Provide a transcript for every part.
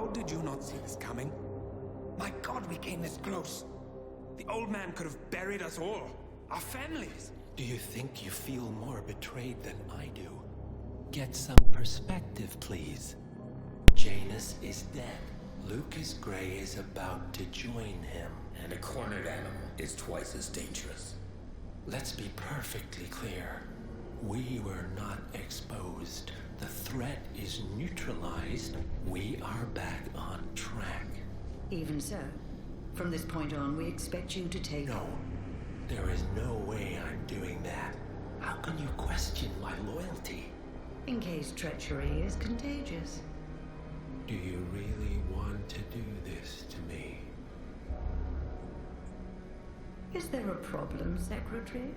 How did you not see this coming? My God, we came this close. The old man could have buried us all. Our families. Do you think you feel more betrayed than I do? Get some perspective, please. Janus is dead. Lucas Gray is about to join him. And a cornered animal is twice as dangerous. Let's be perfectly clear. We were not exposed. The threat is neutralized. We are back on track. Even so, from this point on, we expect you to take... No, there is no way I'm doing that. How can you question my loyalty? In case treachery is contagious. Do you really want to do this to me? Is there a problem, Secretary?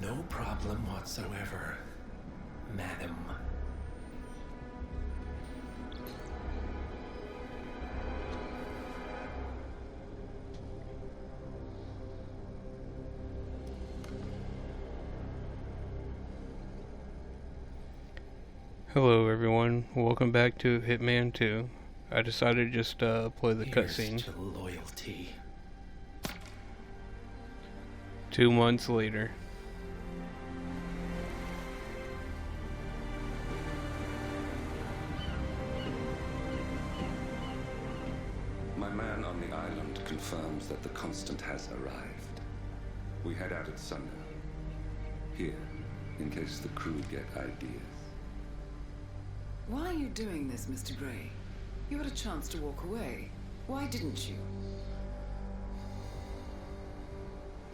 No problem whatsoever, Madam. Hello everyone, welcome back to Hitman 2. I decided to just play the cutscene. To loyalty. 2 months later. My man on the island confirms that the Constant has arrived. We head out at sundown. Here, in case the crew get ideas. Why are you doing this, Mr. Gray? You had a chance to walk away. Why didn't you?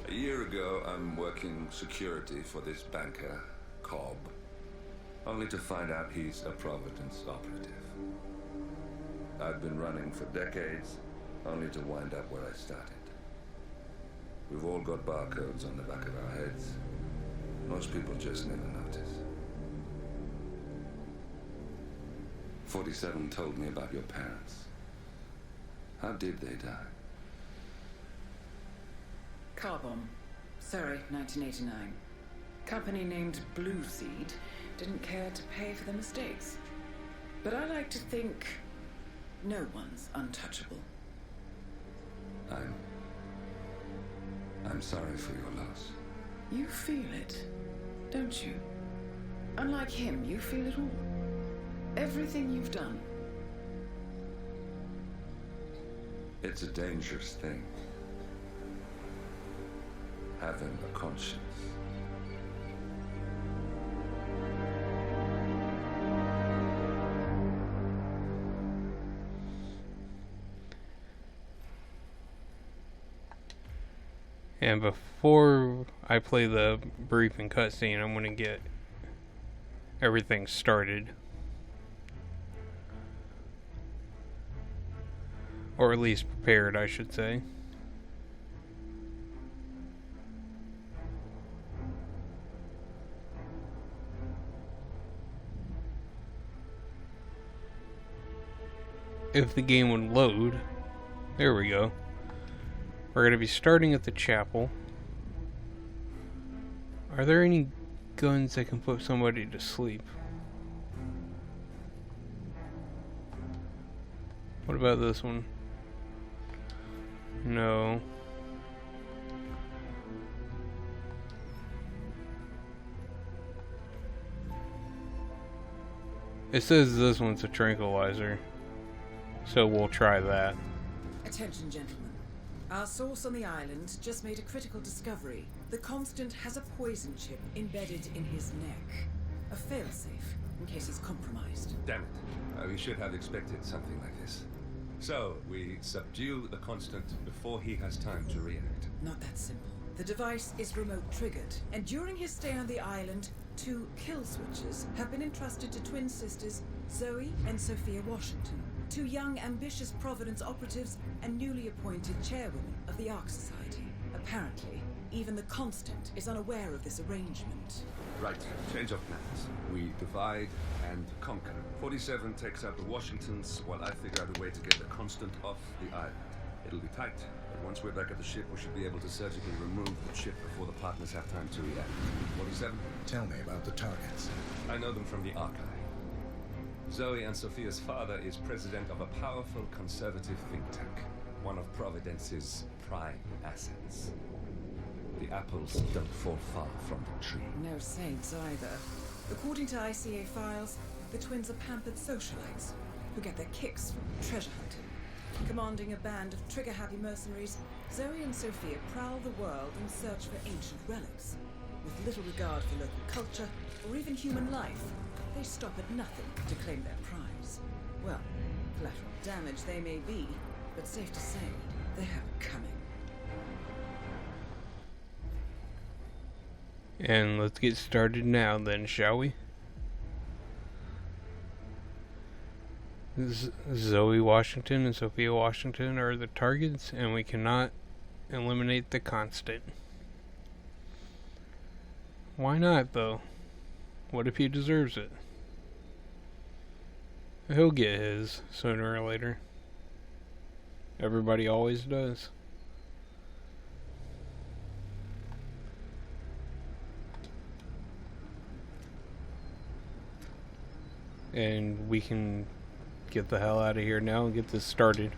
A year ago, I'm working security for this banker, Cobb. Only to find out he's a Providence operative. I've been running for decades, only to wind up where I started. We've all got barcodes on the back of our heads. Most people just never notice. 47 told me about your parents. How did they die? Car bomb. Surrey, 1989. Company named Blue Seed didn't care to pay for the mistakes. But I like to think no one's untouchable. I'm sorry for your loss. You feel it, don't you? Unlike him, you feel it all. Everything you've done. It's a dangerous thing. Having a conscience. And before I play the briefing cutscene, I'm gonna get everything started. Or at least prepared, I should say. If the game would load. There we go. We're going to be starting at the chapel. Are there any guns that can put somebody to sleep? What about this one? No. It says this one's a tranquilizer. So we'll try that. Attention, gentlemen. Our source on the island just made a critical discovery. The Constant has a poison chip embedded in his neck. A failsafe, in case he's compromised. Damn it. We should have expected something like this. So, we subdue the Constant before he has time to react. Not that simple. The device is remote triggered, and during his stay on the island, 2 kill switches have been entrusted to twin sisters Zoe and Sophia Washington, 2 young, ambitious Providence operatives and newly appointed chairwomen of the Ark Society. Apparently, even the Constant is unaware of this arrangement. Right, change of plans. We divide and conquer. 47 takes out the Washingtons while I figure out a way to get the Constant off the island. It'll be tight, but once we're back at the ship, we should be able to surgically remove the chip before the partners have time to react. 47? Tell me about the targets. I know them from the archive. Zoe and Sophia's father is president of a powerful conservative think tank, one of Providence's prime assets. The apples don't fall far from the tree. No saints either. According to ICA files, the twins are pampered socialites who get their kicks from treasure hunting. Commanding a band of trigger-happy mercenaries, Zoe and Sophia prowl the world in search for ancient relics. With little regard for local culture or even human life, they stop at nothing to claim their prize. Well, collateral damage they may be, but safe to say, they have it coming. And let's get started now then, shall we? Zoe Washington and Sophia Washington are the targets, and we cannot eliminate the constant. Why not, though? What if he deserves it? He'll get his, sooner or later. Everybody always does. And we can get the hell out of here now and get this started.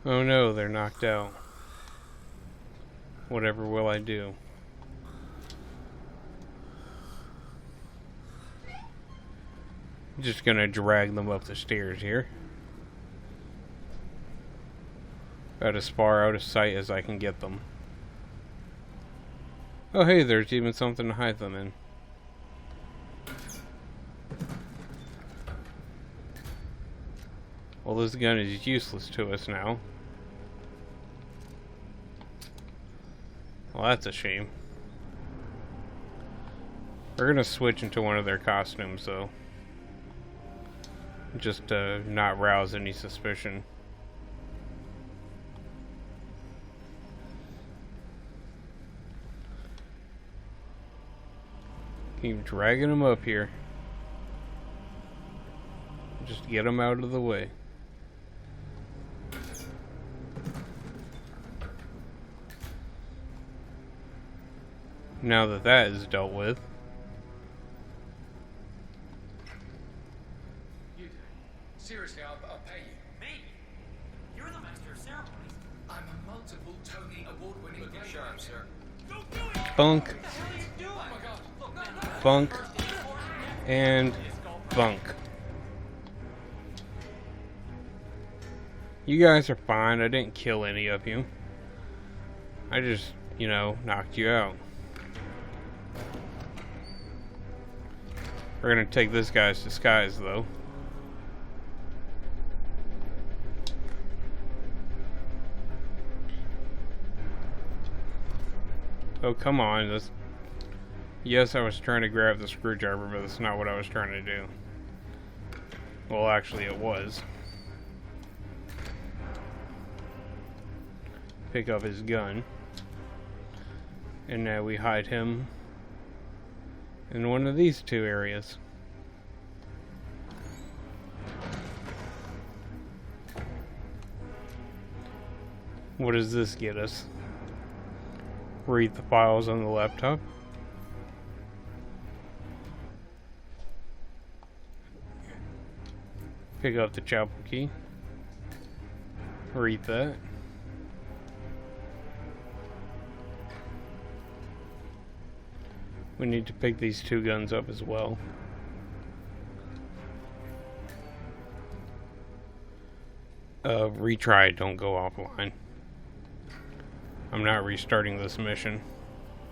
Oh no, they're knocked out. Whatever will I do? Just gonna drag them up the stairs here. About as far out of sight as I can get them. Oh hey, there's even something to hide them in. Well, this gun is useless to us now. Well, that's a shame. We're gonna switch into one of their costumes though. Just to not rouse any suspicion. Keep dragging them up here. Just get them out of the way. Now that that is dealt with. Seriously, I'll pay you. Me? You're the master of ceremonies. I'm a multiple Tony award-winning sharp, sir. Don't do it! Bunk. What the hell are you doing? Oh my God. Look, man, Bunk. And bunk. You guys are fine. I didn't kill any of you. I just, you know, knocked you out. We're gonna take this guy's disguise though. Oh, come on. This... Yes, I was trying to grab the screwdriver, but that's not what I was trying to do. Well, actually, it was. Pick up his gun. And now we hide him in one of these two areas. What does this get us? Read the files on the laptop. Pick up the chapel key. Read that. We need to pick these two guns up as well. Retry, don't go offline. I'm not restarting this mission.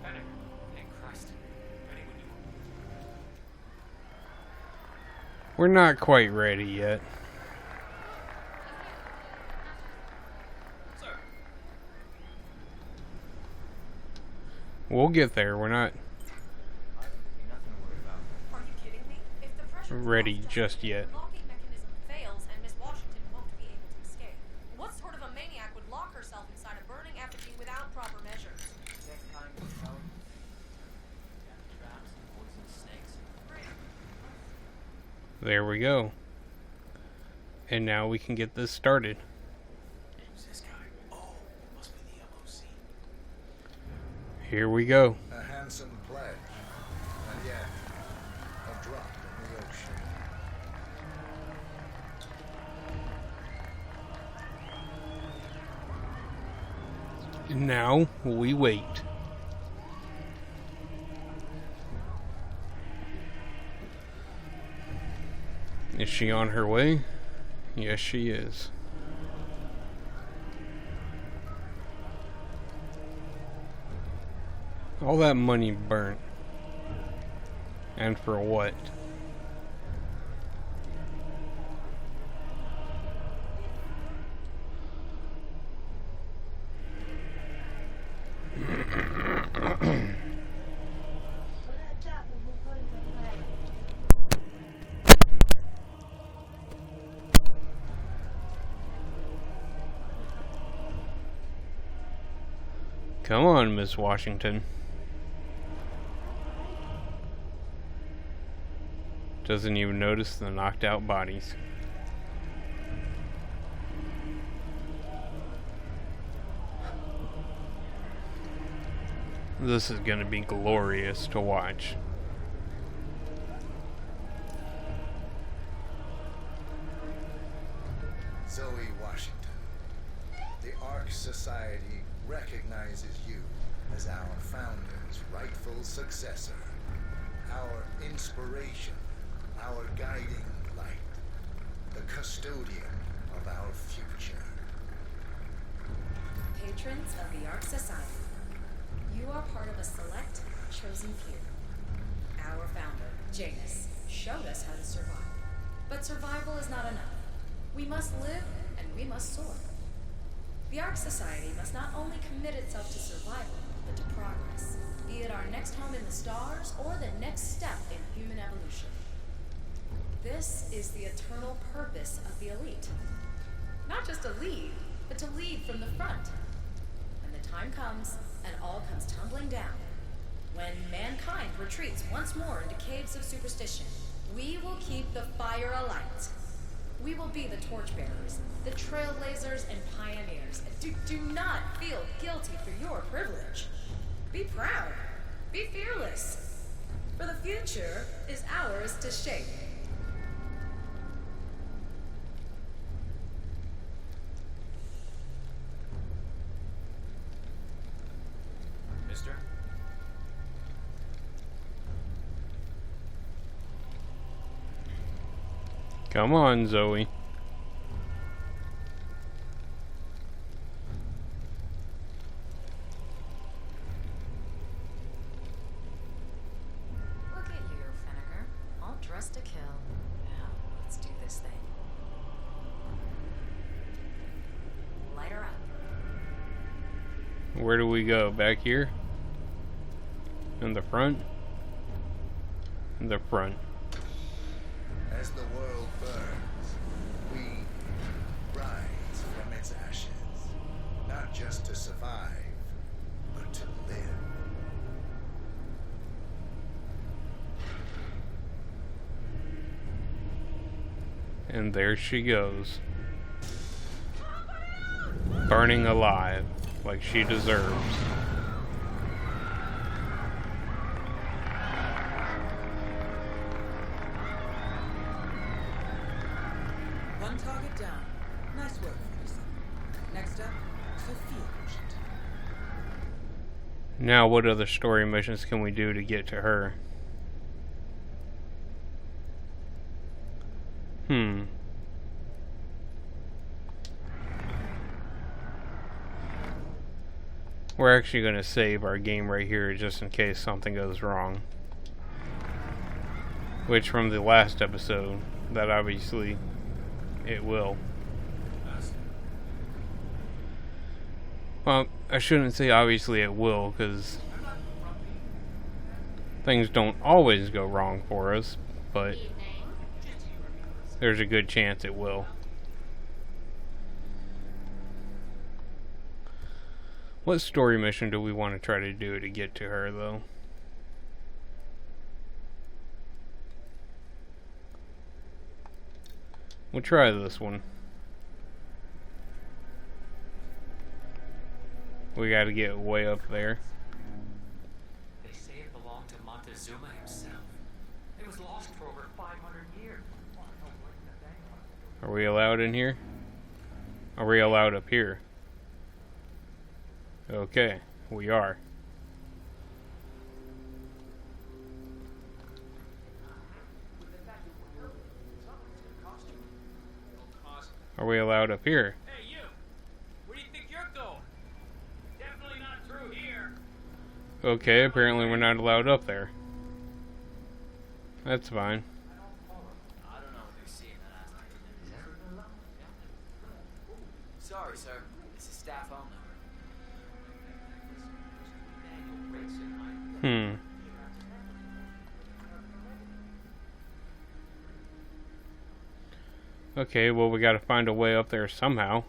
Thank Christ. We're not quite ready yet. Sir. We'll get there. We're not Are you kidding me? If the pressure ready just yet. locking mechanism fails and Miss Washington won't There we go. And now we can get this started. Who's this guy? Oh, must be the MOC. Here we go. A handsome pledge. And yet, a drop in the ocean. And now we wait. Is she on her way? Yes, she is. All that money burnt. And for what? Come on, Miss Washington. Doesn't even notice the knocked out bodies. This is gonna be glorious to watch. Zoe Washington. The Ark Society recognizes you as our founder's rightful successor, our inspiration, our guiding light, the custodian of our future. Patrons of the Ark Society, you are part of a select, chosen few. Our founder, Janus, showed us how to survive. But survival is not enough. We must live and we must soar. The Ark Society must not only commit itself to survival, but to progress, be it our next home in the stars or the next step in human evolution. This is the eternal purpose of the elite. Not just to lead, but to lead from the front. When the time comes and all comes tumbling down, when mankind retreats once more into caves of superstition, we will keep the fire alight. We will be the torchbearers, the trailblazers and pioneers. Do not feel guilty for your privilege. Be proud. Be fearless. For the future is ours to shape. Mister? Come on, Zoe. Look at you, Finnegar. All dressed to kill. Now, let's do this thing. Light her up. Where do we go? Back here? In the front? In the front. As the world burns, we rise from its ashes, not just to survive, but to live. And there she goes. Burning alive, like she deserves. One target down. Nice work, 47. Next up, Sophia Washington. Now, what other story missions can we do to get to her? We're actually going to save our game right here just in case something goes wrong. Which, from the last episode, that obviously it will. Well, I shouldn't say obviously it will, because things don't always go wrong for us, but there's a good chance it will. What story mission do we want to try to do to get to her, though? We'll try this one. We gotta get way up there. They say it belonged to Montezuma himself. It was lost for over 500 years. Are we allowed in here? Are we allowed up here? Okay, we are. Are we allowed up here? Hey, you! Where do you think you're going? Definitely not through here. Okay, apparently we're not allowed up there. That's fine. I don't know what they're seeing that Sorry, sir. It's a staff phone number. Okay, well we gotta find a way up there somehow.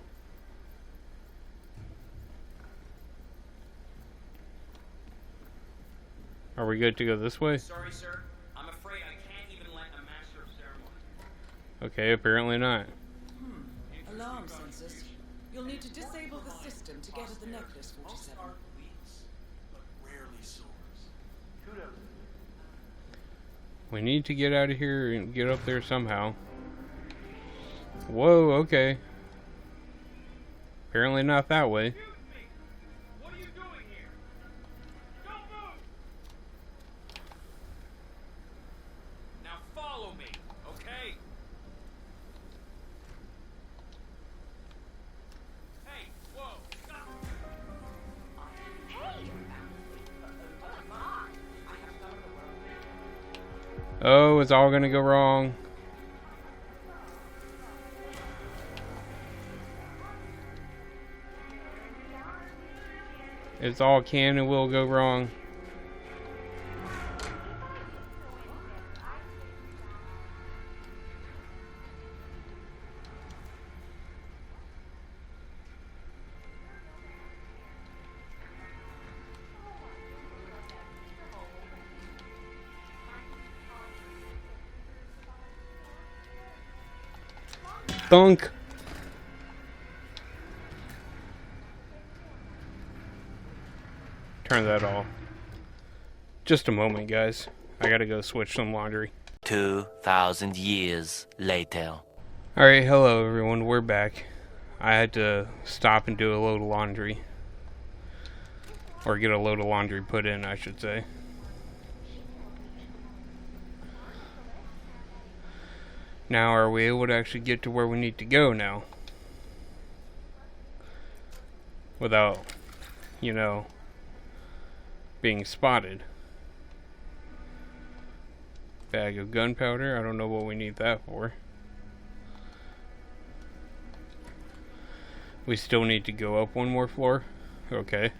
Are we good to go this way? Sorry, sir. I'm afraid I can't even let a master of ceremony. Okay, apparently not. Alarm sensors. You'll need to disable the system to get at the necklace, 47. We need to get out of here and get up there somehow. Whoa, okay. Apparently not that way. What are you doing here? Don't move! Now follow me, okay? Hey, whoa, stop! Hey! Oh, it's all gonna go wrong. It's all can and will go wrong. Thunk. Turn that off. Just a moment, guys. I gotta go switch some laundry. 2,000 years later. Alright, hello everyone, we're back. I had to stop and do a load of laundry. Or get a load of laundry put in, I should say. Now, are we able to actually get to where we need to go now? Without, you know, being spotted. Bag of gunpowder, I don't know what we need that for. We still need to go up one more floor? Okay.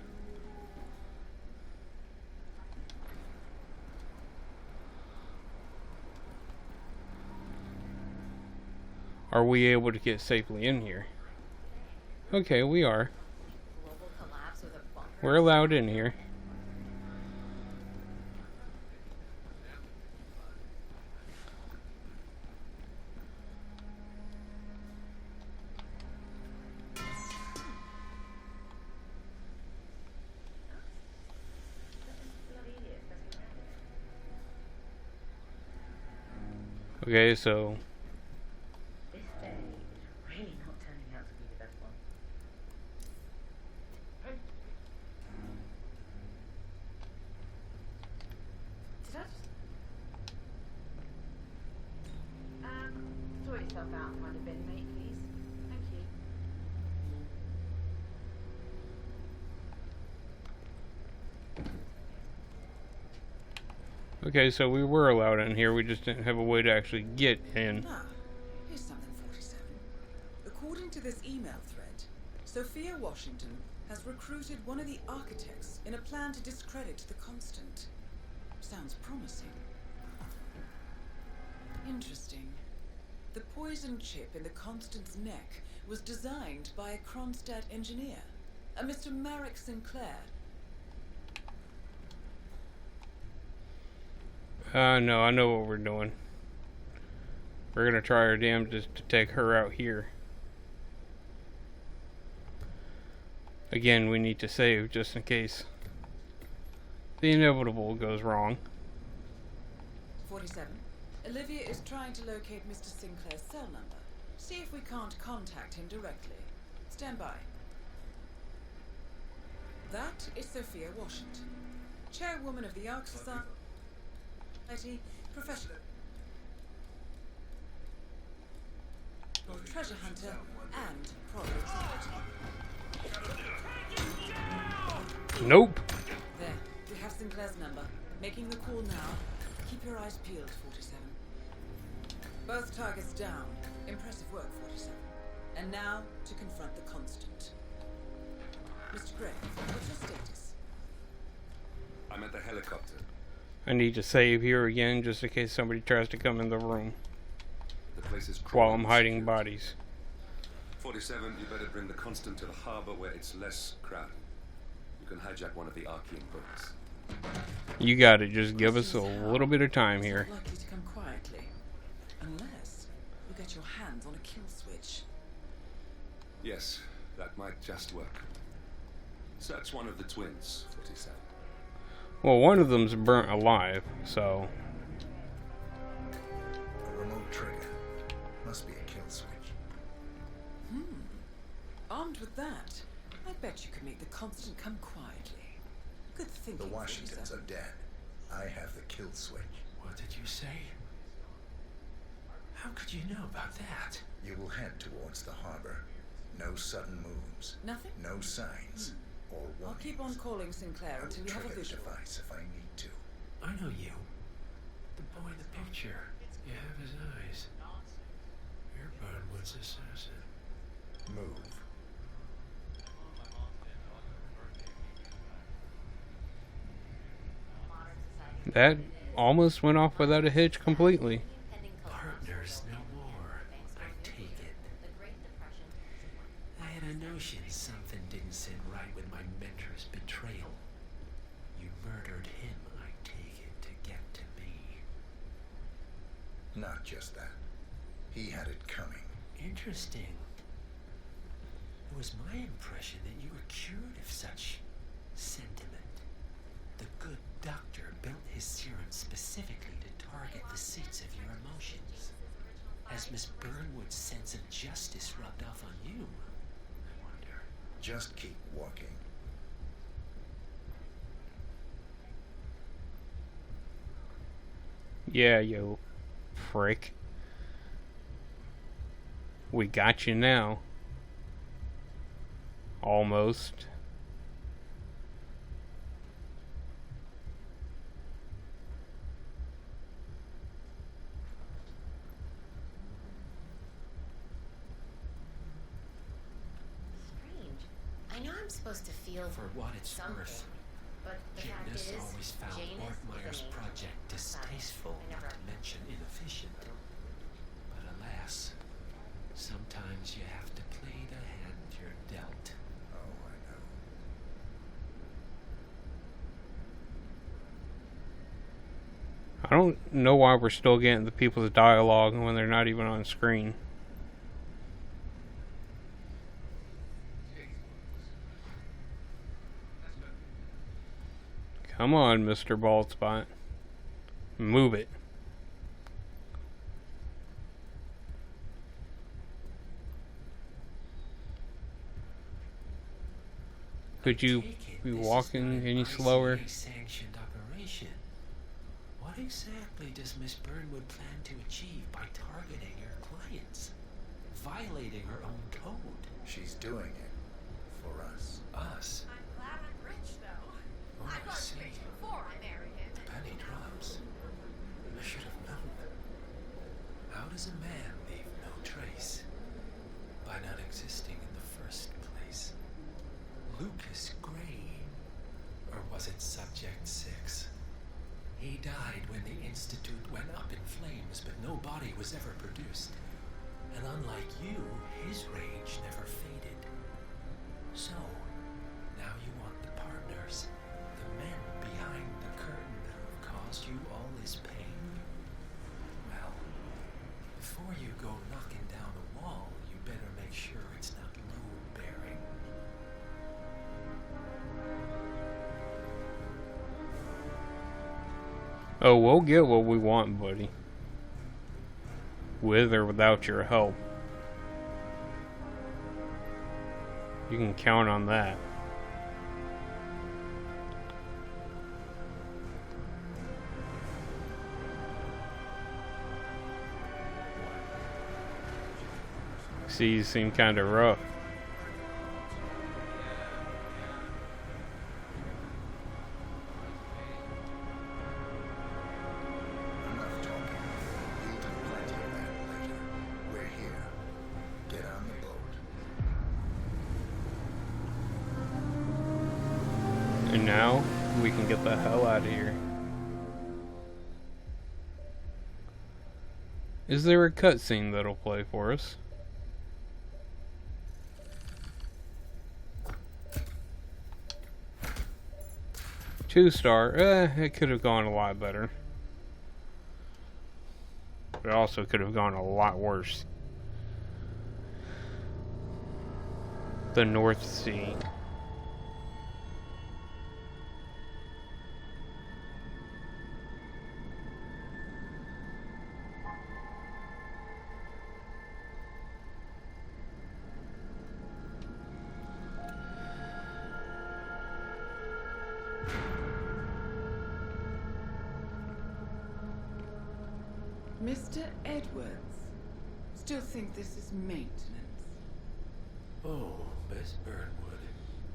Are we able to get safely in here? Okay, we are. We're allowed in here. Okay, so this day is really not turning out to be the best one. Did I just... sort yourself out and find a bin, mate, please. Thank you. okay, so we were allowed in here, we just didn't have a way to actually get in. Ah, here's something, 47. According to this email thread, Sophia Washington has recruited one of the architects in a plan to discredit the Constant. Sounds promising. Interesting. The poison chip in the Constant's neck was designed by a Kronstadt engineer, a Mr. Marek Sinclair. No, I know what we're doing. We're gonna try our damnedest to take her out here. Again, we need to save just in case the inevitable goes wrong. 47. Olivia is trying to locate Mr. Sinclair's cell number. See if we can't contact him directly. Stand by. That is Sophia Washington, chairwoman of the Ark Society, professional treasure hunter, and providence operative. Nope. There, we have Sinclair's number. Making the call now. Keep your eyes peeled, 47. Both targets down. Impressive work, 47. And now to confront the Constant. Mr. Gray, what's your status? I'm at the helicopter. I need to save here again just in case somebody tries to come in the room The place is while I'm crawling hiding secure. bodies. 47, you better bring the Constant to the harbor where it's less crowded. You can hijack one of the Archean boats. You got it. Just give us a little bit of time here. It's not likely to come quietly. Unless you get your hands on a kill switch. Yes, that might just work. Search one of the twins, 47. Well, one of them's burnt alive, so... A remote trigger. Must be a kill switch. Armed with that, I bet you could make the Constant come quietly. Good thinking, The Washingtons 47. are dead. I have the kill switch. What did you say? How could you know about that? You will head towards the harbor. No sudden moves. Nothing? No signs. Or I'll warnings. keep on calling Sinclair I will until we have a trigger the visual. device if I need to. I know you. The boy in the picture. You have his eyes. You're Burnwood's assassin. Move. That almost went off without a hitch completely. Partners no more. I take it. I had a notion something didn't sit right with my mentor's betrayal. You murdered him, I take it, to get to me. Not just that. He had it coming. Interesting. It was my impression that you were cured of such sentiment. The good doctor built his serum specifically to target the seats of your emotions. Has Miss Burnwood's sense of justice rubbed off on you? I wonder. Just keep walking. Yeah, you prick. We got you now. Almost. Strange. I know I'm supposed to feel For what it's something, worth, but the fact Janus is, always found Janus Ortmeyer's is an angel. project distasteful, I never- not to mention inefficient. But alas, sometimes you have to play the hand you're dealt. Oh, I know. I don't know why we're still getting the people's dialogue when they're not even on screen. Come on, Mr. Baldspot. Move it. Could you be walking any slower? Sanctioned operation. What exactly does Miss Burnwood plan to achieve by targeting her clients? Violating her own code? She's doing it for us. Us? I'm glad I'm rich, though. Oh, I see. Before I married him. The penny drops. I should have known. How does a man leave no trace? By not existing in the first place. Lucas Gray. Or was it Subject 6? He died when the Institute went up in flames, but no body was ever produced. And unlike you, his rage never faded. So, now you want the partners, the men behind the curtain who have caused you all this pain. Well, before go knocking down a wall, you better make sure it's not load-bearing. Oh, we'll get what we want, buddy. With or without your help. You can count on that. See, you seem kind of rough. Enough talking. We'll do plenty of that later. We're here. Get on the boat. And now, we can get the hell out of here. Is there a cutscene that'll play for us? 2-star. It could have gone a lot better. But it also could have gone a lot worse. The North Sea. Mr. Edwards, still think this is maintenance? Oh, Miss Burnwood,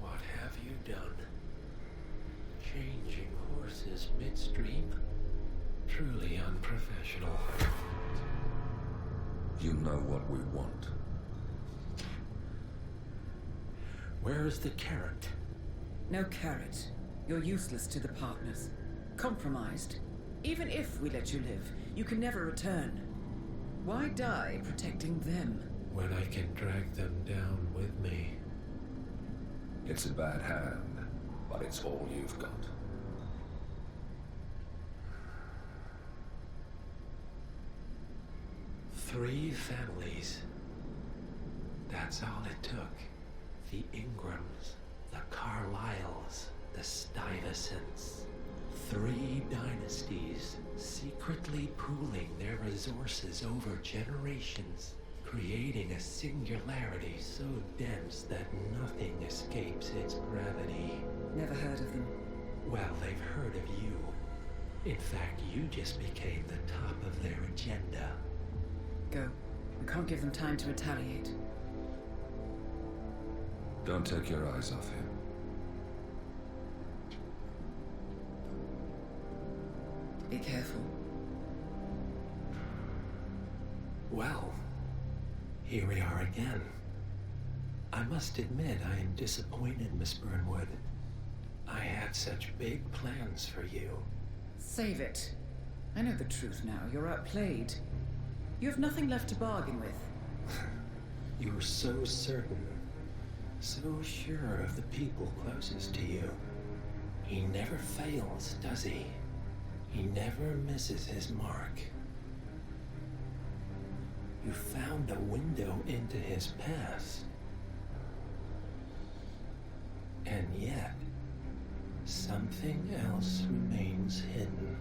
what have you done? Changing horses midstream? Truly unprofessional. You know what we want. Where is the carrot? No carrot. You're useless to the partners. Compromised. Even if we let you live, you can never return. Why die protecting them? When I can drag them down with me. It's a bad hand, but it's all you've got. Three families. That's all it took. The Ingrams, the Carlyles, the Stuyvesants. 3 dynasties, secretly pooling their resources over generations, creating a singularity so dense that nothing escapes its gravity. Never heard of them. Well, they've heard of you. In fact, you just became the top of their agenda. Go. We can't give them time to retaliate. Don't take your eyes off him. Be careful. Well, here we are again. I must admit I am disappointed, Miss Burnwood. I had such big plans for you. Save it. I know the truth now. You're outplayed. You have nothing left to bargain with. You were so certain, so sure of the people closest to you. He never fails, does he? He never misses his mark. You found a window into his past. And yet, something else remains hidden.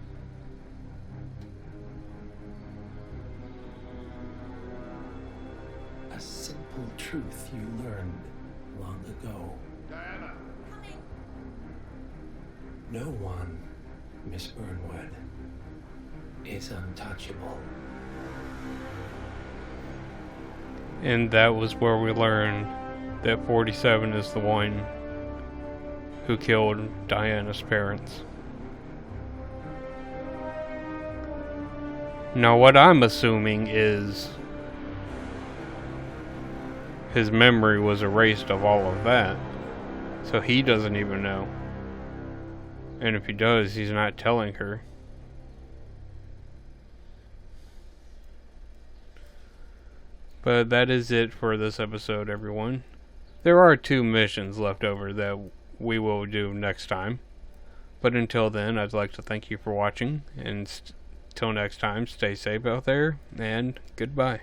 A simple truth you learned long ago. Diana! Coming. No one, Miss Burnwood, is untouchable. And that was where we learned that 47 is the one who killed Diana's parents. Now what I'm assuming is his memory was erased of all of that. So he doesn't even know. And if he does, he's not telling her. But that is it for this episode, everyone. There are 2 missions left over that we will do next time. But until then, I'd like to thank you for watching. And till next time, stay safe out there. And goodbye.